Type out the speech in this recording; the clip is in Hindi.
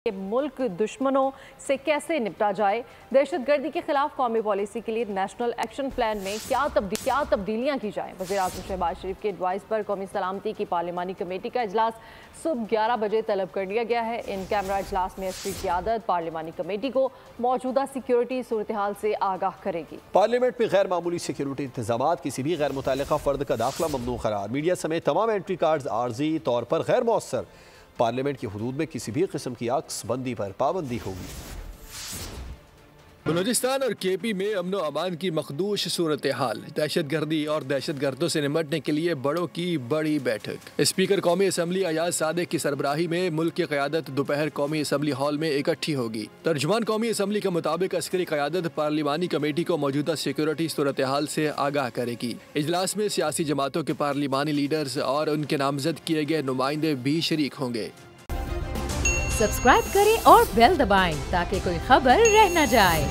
कि मुल्क दुश्मनों से कैसे निपटा जाए। दहशतगर्दी के खिलाफ कौमी पॉलिसी के लिए नेशनल एक्शन प्लान में क्या तब्दीलियाँ की जाएँ। वज़ीर-ए-आज़म शहबाज शरीफ के एडवाइस पर कौमी सलामती की पार्लिमानी कमेटी का इजलास सुबह 11 बजे तलब कर लिया गया है। इन कैमरा इजलास में एसपी क़यादत पार्लिमानी कमेटी को मौजूदा सिक्योरिटी सूरत हाल से आगाह करेगी। पार्लियामेंट में गैर मामूली सिक्योरिटी इंतजाम, किसी भी गैर मुतल्लिका फर्द का दाखिला ममनू करार, मीडिया समेत तमाम एंट्री कार्ड आर्जी तौर पर गैर मौसर। पार्लियामेंट की हुदूद में किसी भी किस्म की अक्स बंदी पर पाबंदी होगी। बलूचिस्तान और केपी में अमन और अमान की मखदूश सूरत हाल, दहशतगर्दी और दहशतगर्दों से निपटने के लिए बड़ों की बड़ी बैठक। स्पीकर कौमी असम्बली अयाज सादिक की सरबराही में मुल्क की क़यादत दोपहर कौमी असम्बली हॉल में इकट्ठी होगी। तर्जुमान कौमी असम्बली के मुताबिक अस्करी क़यादत पार्लिमानी कमेटी को मौजूदा सिक्योरिटी सूरत हाल से आगाह करेगी। इजलास में सियासी जमातों के पार्लिमानी लीडर्स और उनके नामजद किए गए नुमाइंदे भी शरीक होंगे। सब्सक्राइब करें और बेल दबाएं ताकि कोई खबर रह न जाए।